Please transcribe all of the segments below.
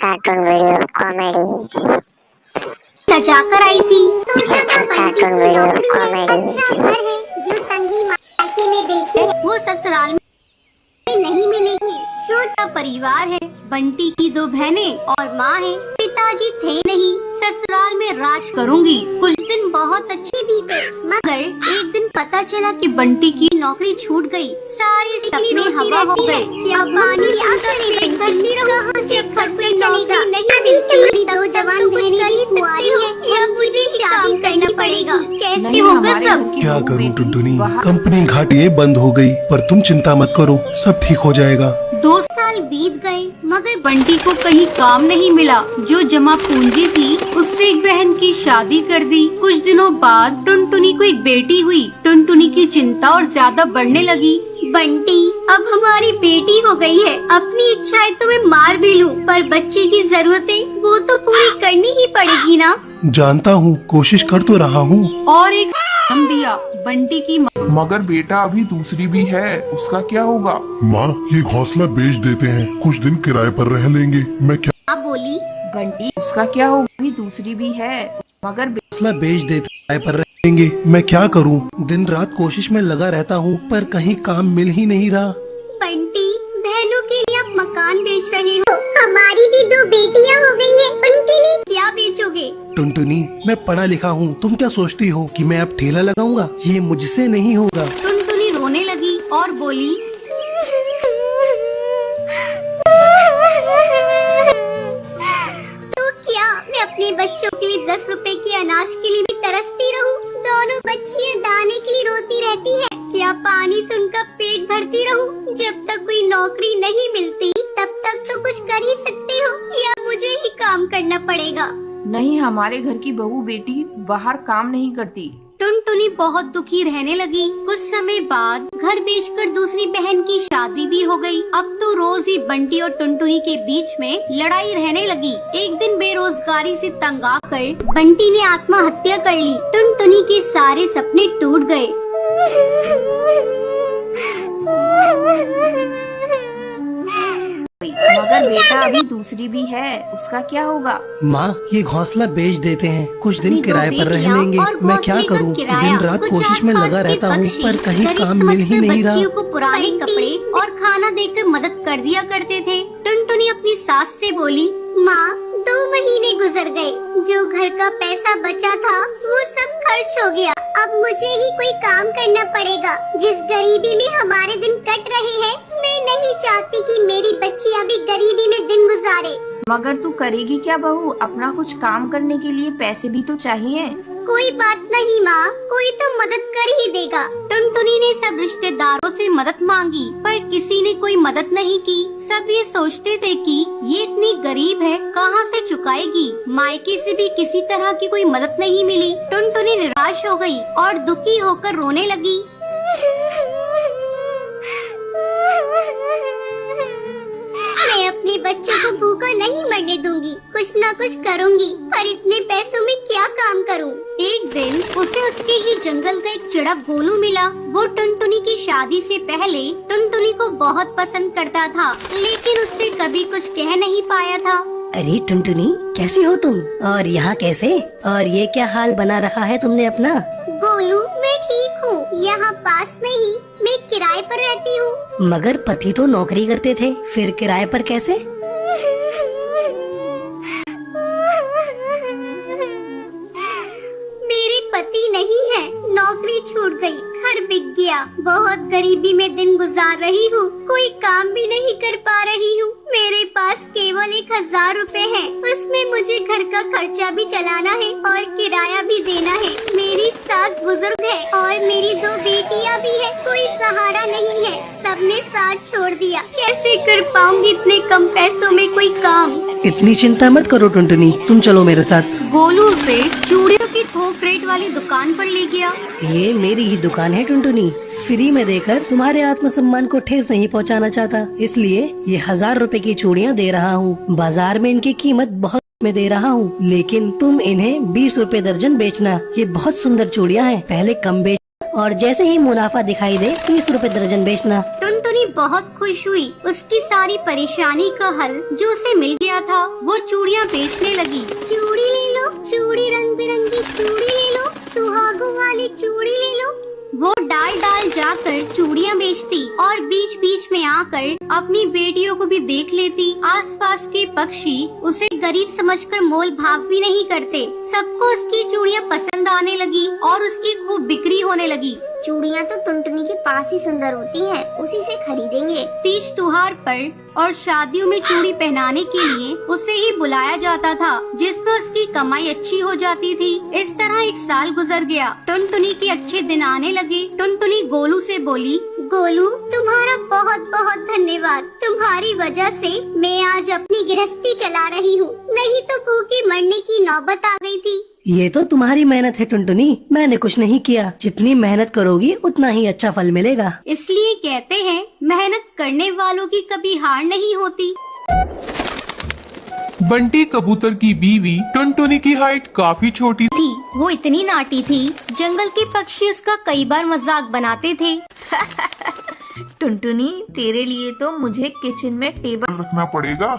Cartoon video comedy सजाकर आई थी सोचा था बंटी कार्टून की वीडियो नौकरी है, कॉमेडी अच्छा घर है जो तंगी मायके में देखी वो ससुराल में नहीं मिलेगी। छोटा परिवार है, बंटी की 2 बहनें और माँ है। पिताजी थे नहीं, ससुराल में राज करूंगी। कुछ दिन बहुत अच्छे बीते, मगर एक दिन पता चला कि बंटी की नौकरी छूट गई। सारे सपने हवा हो गए। क्या पानी पेट भरती रहूं, से खर्चे चलेगा नहीं मिलती। 2 जवान बहनें कुंवारी है, या मुझे ही काम करना पड़ेगा। कैसे होगा सब? क्या करूं टुनटुनी, कंपनी घाटी बंद हो गई, पर तुम चिंता मत करो, सब ठीक हो जाएगा। 2 साल बीत गए, मगर बंटी को कहीं काम नहीं मिला। जो जमा पूंजी थी उससे एक बहन की शादी कर दी। कुछ दिनों बाद टुनटुनी को एक बेटी हुई। टुनटुनी की चिंता और ज्यादा बढ़ने लगी। बंटी, अब हमारी बेटी हो गई है, अपनी इच्छाएं तो मैं मार भी लूं, पर बच्चे की जरूरतें वो तो पूरी करनी ही पड़ेगी ना। जानता हूँ, कोशिश कर तो रहा हूँ। और एक हम दिया बंटी की मगर बेटा अभी दूसरी भी है, उसका क्या होगा? माँ, ये घोंसला बेच देते हैं, कुछ दिन किराए पर रह लेंगे। मैं क्या बोली? बंटी, उसका क्या होगा? अभी दूसरी भी है, मगर घोंसला बेच देते किराए पर रहेंगे। मैं क्या करूँ, दिन रात कोशिश में लगा रहता हूँ, पर कहीं काम मिल ही नहीं रहा। बंटी, बहनों के लिए आप मकान बेच रहे हो, हमारी भी 2 बेटियां हो गई है, उनके लिए क्या बेचोगे? टुनटुनी, मैं पढ़ा लिखा हूँ, तुम क्या सोचती हो कि मैं अब ठेला लगाऊंगा? ये मुझसे नहीं होगा। टुनटुनी रोने लगी और बोली, तो क्या मैं अपने बच्चों के लिए 10 रुपए के अनाज के लिए भी तरसती रहूं? दोनों बच्चियां दाने के लिए रोती रहती हैं। क्या पानी से उनका पेट भरती रहूं? जब तक कोई नौकरी नहीं मिलती तब तक तो कुछ कर ही सकते हो, या मुझे ही काम करना पड़ेगा? नहीं, हमारे घर की बहू बेटी बाहर काम नहीं करती। टुनटुनी बहुत दुखी रहने लगी। कुछ समय बाद घर बेचकर दूसरी बहन की शादी भी हो गई। अब तो रोज ही बंटी और टुनटुनी के बीच में लड़ाई रहने लगी। एक दिन बेरोजगारी से तंग आकर बंटी ने आत्महत्या कर ली। टुनटुनी के सारे सपने टूट गए। मगर बेटा अभी दूसरी भी है, उसका क्या होगा? माँ, ये घोंसला बेच देते हैं, कुछ दिन अपनी 2 किराए पर रह बेटियां लेंगे। और मैं क्या घोंसले का करूँ, किराया, दिन रात कुछ कोशिश में आसपास लगा के रहता हूँ, पक्षी पर कहीं गरीब काम मिल ही समझकर नहीं रहा। बच्चियों को पुराने कपड़े और खाना देकर मदद कर दिया करते थे। टुनटुनी अपनी सास से बोली, माँ, 2 महीने गुजर गए, जो घर का पैसा बचा था वो सब खर्च हो गया। अब मुझे ही कोई काम करना पड़ेगा। जिस गरीबी में हमारे दिन कट रहे हैं, मैं नहीं चाहती कि मेरी बच्चियां भी गरीबी में दिन गुजारे। मगर तू करेगी क्या बहू? अपना कुछ काम करने के लिए पैसे भी तो चाहिए। कोई बात नहीं माँ, कोई तो मदद कर ही देगा। टुनटुनी ने सब रिश्तेदारों से मदद मांगी, पर किसी ने कोई मदद नहीं की। सब ये सोचते थे कि ये इतनी गरीब है, कहाँ से चुकाएगी। मायके से भी किसी तरह की कोई मदद नहीं मिली। टुनटुनी निराश हो गई और दुखी होकर रोने लगी। मैं अपने बच्चों को भूखा नहीं मरने दूंगी, कुछ न कुछ करूंगी, पर इतने पैसों में क्या काम करूं? एक दिन उसे उसके ही जंगल का एक चिड़क गोलू मिला। वो टुनटुनी की शादी से पहले टुनटुनी को बहुत पसंद करता था, लेकिन उससे कभी कुछ कह नहीं पाया था। अरे टुनटुनी, कैसी हो तुम? और यहाँ कैसे? और ये क्या हाल बना रखा है तुमने अपना? गोलू, मैं ठीक हूँ, यहाँ पास में ही मैं किराए पर रहती हूँ। मगर पति तो नौकरी करते थे, फिर किराए पर कैसे? मेरे पति नहीं है, नौकरी छूट गई, घर बिक गया। बहुत गरीबी में दिन गुजार रही हूँ, कोई काम भी नहीं कर पा रही हूँ। मेरे पास केवल 1000 रुपए है, उसमें मुझे घर का खर्चा भी चलाना है और किराया भी देना है। मेरी सास बुजुर्ग है और मेरी 2 बेटियां भी है, कोई सहारा नहीं है, सबने साथ छोड़ दिया। कैसे कर पाऊंगी इतने कम पैसों में कोई काम? इतनी चिंता मत करो टुनटुनी, तुम चलो मेरे साथ। गोलू उसे चूड़ियों की थोक रेट वाली दुकान पर ले गया। ये मेरी ही दुकान है टुनटुनी, फ्री में देकर तुम्हारे आत्मसम्मान को ठेस नहीं पहुंचाना चाहता, इसलिए ये 1000 रुपए की चूड़ियाँ दे रहा हूँ। बाजार में इनकी कीमत बहुत में दे रहा हूँ, लेकिन तुम इन्हें 20 रुपए दर्जन बेचना। ये बहुत सुंदर चूड़ियाँ हैं, पहले कम बेच और जैसे ही मुनाफा दिखाई दे 30 रुपए दर्जन बेचना। टुनटुनी बहुत खुश हुई। उसकी सारी परेशानी का हल जो उसे मिल गया था, वो चूड़ियाँ बेचने लगी। चूड़ी ले लो, चूड़ी रंग बिरंगी चूड़ी ले लो, सुहागों वाली चूड़ी ले लो। वो डाल डाल जाकर चूड़ियाँ बेचती और बीच बीच में आकर अपनी बेटियों को भी देख लेती। आसपास के पक्षी उसे गरीब समझकर मोल भाग भी नहीं करते। सबको उसकी चूड़ियाँ पसंद आने लगी और उसकी खूब बिक्री होने लगी। चूड़ियाँ तो टुनटुनी के पास ही सुंदर होती हैं, उसी से खरीदेंगे। तीज त्योहार पर और शादियों में चूड़ी पहनाने के लिए उसे ही बुलाया जाता था, जिसमें उसकी कमाई अच्छी हो जाती थी। इस तरह 1 साल गुजर गया। टुनटुनी के अच्छे दिन आने लगे। टुनटुनी गोलू से बोली, गोलू, तुम्हारा बहुत बहुत धन्यवाद। तुम्हारी वजह से मैं आज अपनी गृहस्थी चला रही हूँ, नहीं तो भूखे मरने की नौबत आ गई थी। ये तो तुम्हारी मेहनत है टुनटुनी, मैंने कुछ नहीं किया। जितनी मेहनत करोगी उतना ही अच्छा फल मिलेगा। इसलिए कहते हैं मेहनत करने वालों की कभी हार नहीं होती। बंटी कबूतर की बीवी टुनटुनी की हाइट काफी छोटी थी। वो इतनी नाटी थी, जंगल के पक्षी उसका कई बार मजाक बनाते थे। टुनटुनी, तेरे लिए तो मुझे किचन में टेबल रखना पड़ेगा।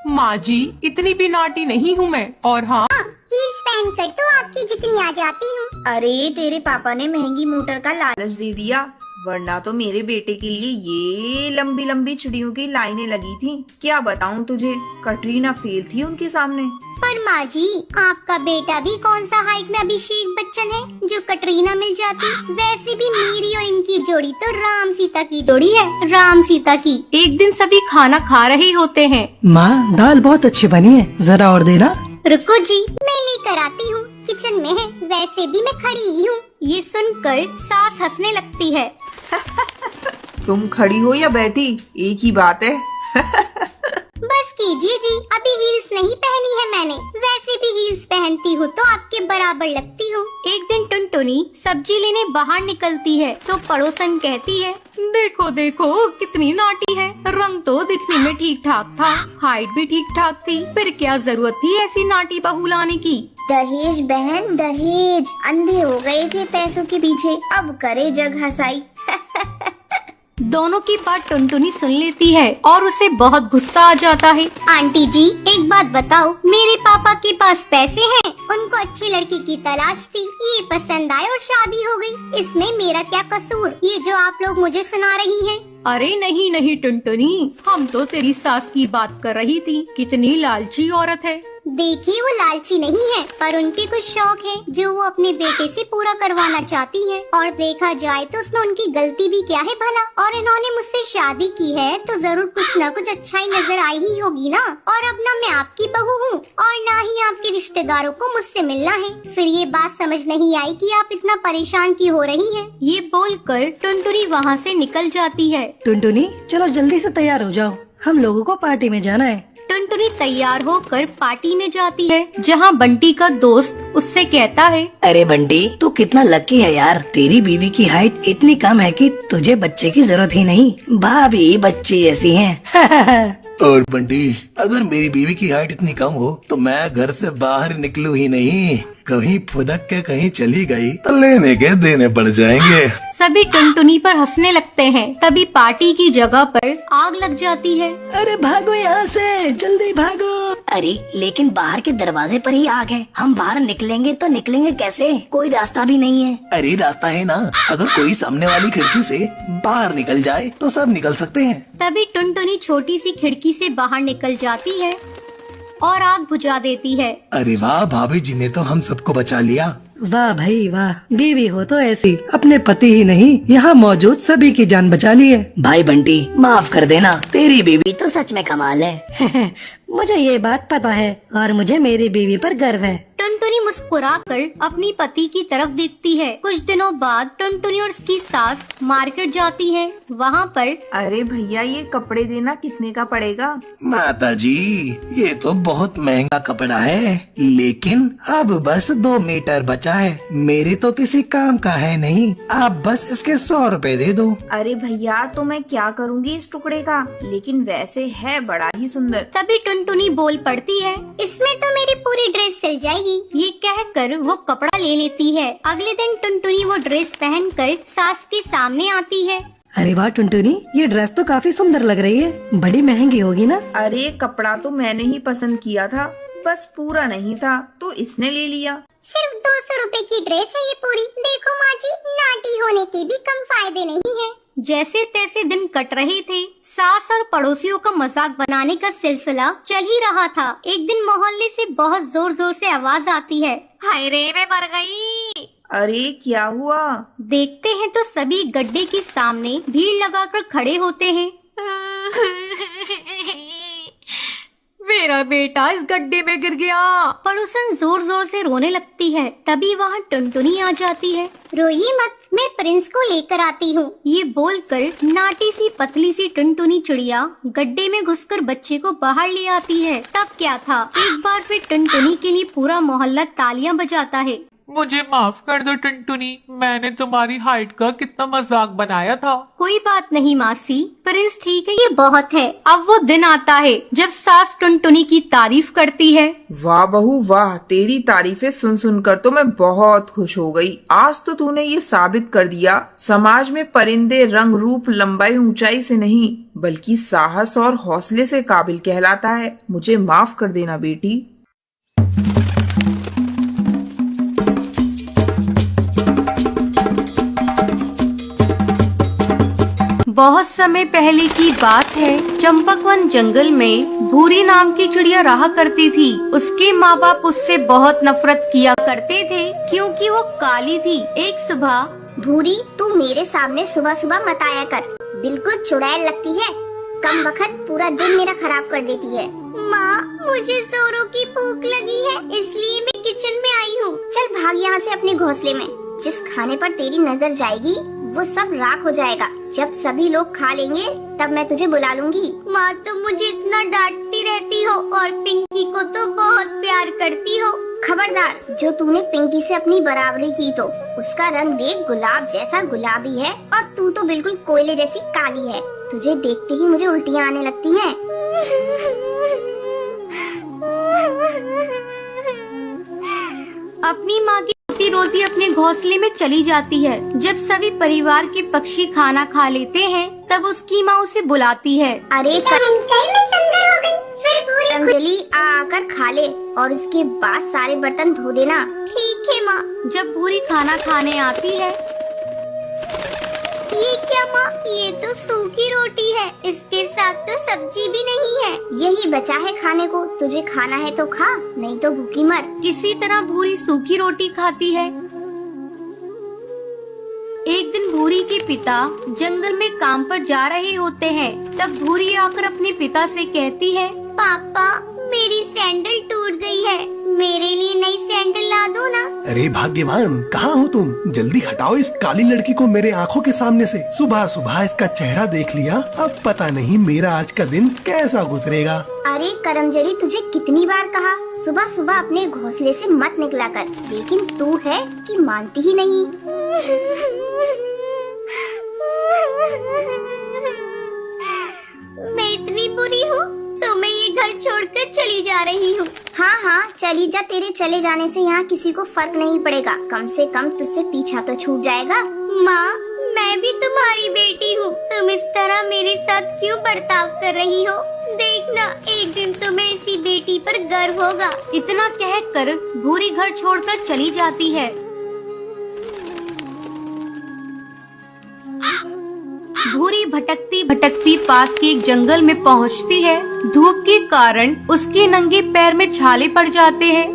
माँ जी, इतनी भी नाटी नहीं हूँ मैं। और हाँ, हील्स पहनकर तो आपकी जितनी आ जाती हूँ। अरे, तेरे पापा ने महंगी मोटर का लालच दे दिया, वरना तो मेरे बेटे के लिए ये लंबी लंबी चिड़ियों की लाइनें लगी थी। क्या बताऊँ तुझे, कटरीना फेल थी उनके सामने। पर माँ जी, आपका बेटा भी कौन सा हाइट में अभिषेक बच्चन है जो कटरीना मिल जाती। वैसे भी मेरी और इनकी जोड़ी तो राम सीता की जोड़ी है, राम सीता की। एक दिन सभी खाना खा रहे होते हैं। माँ, दाल बहुत अच्छी बनी है, जरा और देना। रुको जी, मैं लेकर आती हूँ, किचन में है। वैसे भी मैं खड़ी ही हूँ। ये सुनकर सास हंसने लगती है। तुम खड़ी हो या बैठी, एक ही बात है। बस कीजिए जी, अभी हील्स नहीं पहनी है मैंने। वैसे भी हील्स पहनती हूँ तो आपके बराबर लगती हूँ। एक दिन टुनटुनी सब्जी लेने बाहर निकलती है तो पड़ोसन कहती है, देखो देखो कितनी नाटी है। रंग तो दिखने में ठीक ठाक था, हाइट भी ठीक ठाक थी, फिर क्या जरूरत थी ऐसी नाटी बहू लाने की। दहेज बहन, दहेज। अंधे हो गए थे पैसों के पीछे, अब करे जग हंसाई। दोनों की बात टुनटुनी सुन लेती है और उसे बहुत गुस्सा आ जाता है। आंटी जी, एक बात बताओ, मेरे पापा के पास पैसे हैं, उनको अच्छी लड़की की तलाश थी, ये पसंद आए और शादी हो गई। इसमें मेरा क्या कसूर, ये जो आप लोग मुझे सुना रही हैं? अरे नहीं नहीं टुनटुनी, हम तो तेरी सास की बात कर रही थी। कितनी लालची औरत है। देखिए, वो लालची नहीं है, पर उनके कुछ शौक है जो वो अपने बेटे से पूरा करवाना चाहती है। और देखा जाए तो उसमें उनकी गलती भी क्या है भला। और इन्होंने मुझसे शादी की है तो जरूर कुछ न कुछ अच्छाई नजर आई ही होगी ना। और अब ना मैं आपकी बहू हूँ और ना ही आपके रिश्तेदारों को मुझसे मिलना है। फिर ये बात समझ नहीं आई कि आप इतना परेशान क्यों हो रही हैं। ये बोलकर टुनटुनी वहाँ से निकल जाती है। टुनटुनी, चलो जल्दी से तैयार हो जाओ, हम लोगों को पार्टी में जाना है। टुनटुनी तैयार होकर पार्टी में जाती है, जहाँ बंटी का दोस्त उससे कहता है, अरे बंटी, तू कितना लकी है यार, तेरी बीवी की हाइट इतनी कम है कि तुझे बच्चे की जरूरत ही नहीं, भाभी बच्चे ऐसी हैं। और बंटी, अगर मेरी बीवी की हाइट इतनी कम हो तो मैं घर से बाहर निकलूं ही नहीं। कहीं फुदक के कहीं चली गई तो लेने के देने पड़ जाएंगे। सभी टुनटुनी पर हंसने लगते हैं। तभी पार्टी की जगह पर आग लग जाती है। अरे भागो यहाँ से, जल्दी भागो। अरे लेकिन बाहर के दरवाजे पर ही आग है, हम बाहर निकलेंगे तो निकलेंगे कैसे, कोई रास्ता भी नहीं है। अरे रास्ता है ना, अगर कोई सामने वाली खिड़की से बाहर निकल जाए तो सब निकल सकते हैं। तभी टुनटुनी छोटी सी खिड़की से बाहर निकल जाती है और आग बुझा देती है। अरे वाह, भाभी जी ने तो हम सबको बचा लिया। वाह भाई वाह, बीवी हो तो ऐसी, अपने पति ही नहीं यहाँ मौजूद सभी की जान बचा ली है। भाई बंटी, माफ कर देना, तेरी बीवी तो सच में कमाल है। मुझे ये बात पता है और मुझे मेरी बीवी पर गर्व है। टुनटुनी मुस्कुराकर अपनी पति की तरफ देखती है। कुछ दिनों बाद टुनटुनी और उसकी सास मार्केट जाती है। वहाँ पर, अरे भैया, ये कपड़े देना कितने का पड़ेगा? माता जी, ये तो बहुत महंगा कपड़ा है, लेकिन अब बस 2 मीटर बचा है, मेरे तो किसी काम का है नहीं, आप बस इसके 100 रुपए दे दो। अरे भैया, तो मैं क्या करूँगी इस टुकड़े का, लेकिन वैसे है बड़ा ही सुंदर। तभी टुनटुनी बोल पड़ती है, इसमें तो मेरे पूरी ड्रेस सिल जाएगी। ये कहकर वो कपड़ा ले लेती है। अगले दिन टुनटुनी वो ड्रेस पहनकर सास के सामने आती है। अरे वाह टुनटुनी, ये ड्रेस तो काफी सुंदर लग रही है, बड़ी महंगी होगी ना? अरे कपड़ा तो मैंने ही पसंद किया था, बस पूरा नहीं था तो इसने ले लिया। सिर्फ 200 रुपए की ड्रेस है ये पूरी। देखो माँ जी, नाटी होने के भी कम फायदे नहीं है। जैसे तैसे दिन कट रहे थे। सास और पड़ोसियों का मजाक बनाने का सिलसिला चल ही रहा था। एक दिन मोहल्ले से बहुत जोर जोर से आवाज आती है, हाय रे मैं मर गई। अरे क्या हुआ? देखते हैं तो सभी गड्ढे के सामने भीड़ लगाकर खड़े होते हैं। मेरा बेटा इस गड्ढे में गिर गया। पड़ोसन जोर जोर से रोने लगती है। तभी वहाँ टुनटुनी आ जाती है। रोइए मत, मैं प्रिंस को लेकर आती हूँ। ये बोलकर नाटी सी पतली सी टुनटुनी चिड़िया गड्ढे में घुसकर बच्चे को बाहर ले आती है। तब क्या था, एक बार फिर टुनटुनी के लिए पूरा मोहल्ला तालियां बजाता है। मुझे माफ कर दो टुनटुनी, मैंने तुम्हारी हाइट का कितना मजाक बनाया था। कोई बात नहीं मासी, प्रिंस ठीक है, ये बहुत है। अब वो दिन आता है जब सास टुनटुनी की तारीफ करती है। वाह बहू वाह, तेरी तारीफें सुन सुनकर तो मैं बहुत खुश हो गई। आज तो तूने ये साबित कर दिया, समाज में परिंदे रंग रूप लंबाई ऊंचाई से नहीं बल्कि साहस और हौसले से काबिल कहलाता है। मुझे माफ कर देना बेटी। बहुत समय पहले की बात है। चंपकवन जंगल में भूरी नाम की चिड़िया रहा करती थी। उसके माँ बाप उससे बहुत नफरत किया करते थे क्योंकि वो काली थी। एक सुबह, भूरी तू मेरे सामने सुबह सुबह मत आया कर, बिल्कुल चुड़ैल लगती है। कम वक्त पूरा दिन मेरा खराब कर देती है। माँ, मुझे जोरों की भूख लगी है, इसलिए मैं किचन में आई हूँ। चल भाग यहाँ से अपने घोंसले में। जिस खाने पर तेरी नजर जाएगी वो सब राख हो जाएगा। जब सभी लोग खा लेंगे तब मैं तुझे बुला लूंगी। माँ तुम मुझे इतना डांटती रहती हो और पिंकी को तो बहुत प्यार करती हो। खबरदार, जो तूने पिंकी से अपनी बराबरी की तो उसका रंग देख गुलाब जैसा गुलाबी है और तू तो बिल्कुल कोयले जैसी काली है। तुझे देखते ही मुझे उल्टियाँ आने लगती हैं। अपनी माँ की रोती रोती अपने घोंसले में चली जाती है। जब सभी परिवार के पक्षी खाना खा लेते हैं तब उसकी माँ उसे बुलाती है। अरे मैं सुंदर हो गई। फिर भूरी अंजलि आकर खा ले और उसके बाद सारे बर्तन धो देना। ठीक है माँ। जब भूरी खाना खाने आती है, ये क्या माँ, ये तो सूखी रोटी है, इसके साथ तो सब्जी भी नहीं है। यही बचा है खाने को, तुझे खाना है तो खा, नहीं तो भूखी मर। किसी तरह भूरी सूखी रोटी खाती है। एक दिन भूरी के पिता जंगल में काम पर जा रहे होते हैं। तब भूरी आकर अपने पिता से कहती है, पापा मेरी सैंडल टूट गई है, मेरे लिए नई सैंडल ला दो ना। अरे भाग्यवान, कहाँ हो तुम? जल्दी हटाओ इस काली लड़की को मेरे आँखों के सामने से। सुबह सुबह इसका चेहरा देख लिया, अब पता नहीं मेरा आज का दिन कैसा गुजरेगा। अरे करमजड़ी, तुझे कितनी बार कहा सुबह सुबह अपने घोंसले से मत निकला कर, लेकिन तू है कि मानती ही नहीं। मैं इतनी बुरी हूँ तो मैं ये घर छोड़कर चली जा रही हूँ। हाँ, चली जा। तेरे चले जाने से यहाँ किसी को फर्क नहीं पड़ेगा, कम से कम तुझसे पीछा तो छूट जाएगा। माँ, मैं भी तुम्हारी बेटी हूँ, तुम इस तरह मेरे साथ क्यों बर्ताव कर रही हो? देखना, एक दिन तुम्हें इसी बेटी पर गर्व होगा। इतना कहकर भूरी घर छोड़कर चली जाती है। भूरी भटकती भटकती पास के एक जंगल में पहुंचती है। धूप के कारण उसके नंगे पैर में छाले पड़ जाते हैं।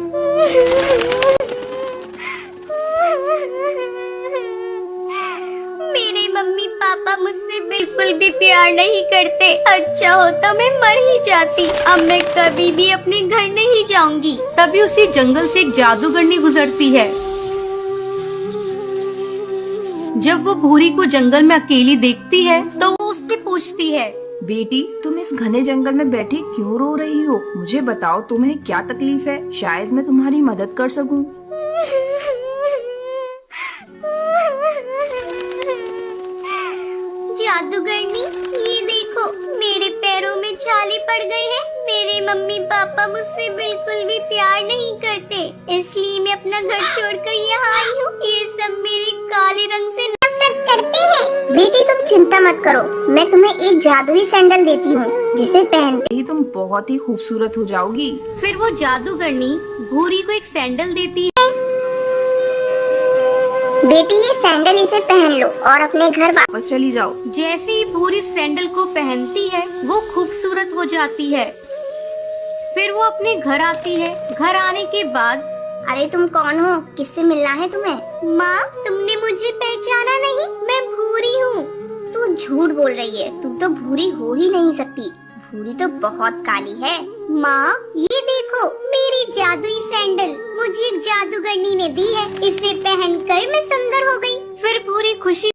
मेरे मम्मी पापा मुझसे बिल्कुल भी प्यार नहीं करते। अच्छा होता मैं मर ही जाती। अब मैं कभी भी अपने घर नहीं जाऊंगी। तभी उसी जंगल से एक जादूगरनी गुजरती है। जब वो भूरी को जंगल में अकेली देखती है तो वो उससे पूछती है, बेटी तुम इस घने जंगल में बैठी क्यों रो रही हो? मुझे बताओ तुम्हें क्या तकलीफ है, शायद मैं तुम्हारी मदद कर सकूं। जादूगरनी, ये देखो मेरे पैरों में छाले पड़ गए हैं। मेरे मम्मी पापा मुझसे बिल्कुल भी प्यार नहीं करते, इसलिए मैं अपना घर छोड़कर यहाँ आई हूँ। ये सब मेरे काले रंग से नफरत करते हैं। बेटी तुम चिंता मत करो, मैं तुम्हें एक जादुई सैंडल देती हूँ जिसे पहनते ही तुम बहुत ही खूबसूरत हो जाओगी। फिर वो जादूगरनी भूरी को एक सैंडल देती है। बेटी ये सैंडल इसे पहन लो और अपने घर वापस चली जाओ। जैसे ही भूरी सैंडल को पहनती है वो खूबसूरत हो जाती है। फिर वो अपने घर आती है। घर आने के बाद अरे तुम कौन हो, किससे मिलना है तुम्हें? माँ तुमने मुझे पहचाना नहीं, मैं भूरी हूँ। तू झूठ बोल रही है, तू तो भूरी हो ही नहीं सकती, भूरी तो बहुत काली है। माँ ये देखो मेरी जादुई सैंडल मुझे एक जादूगरनी ने दी है, इसे पहनकर मैं सुंदर हो गई। फिर भूरी खुशी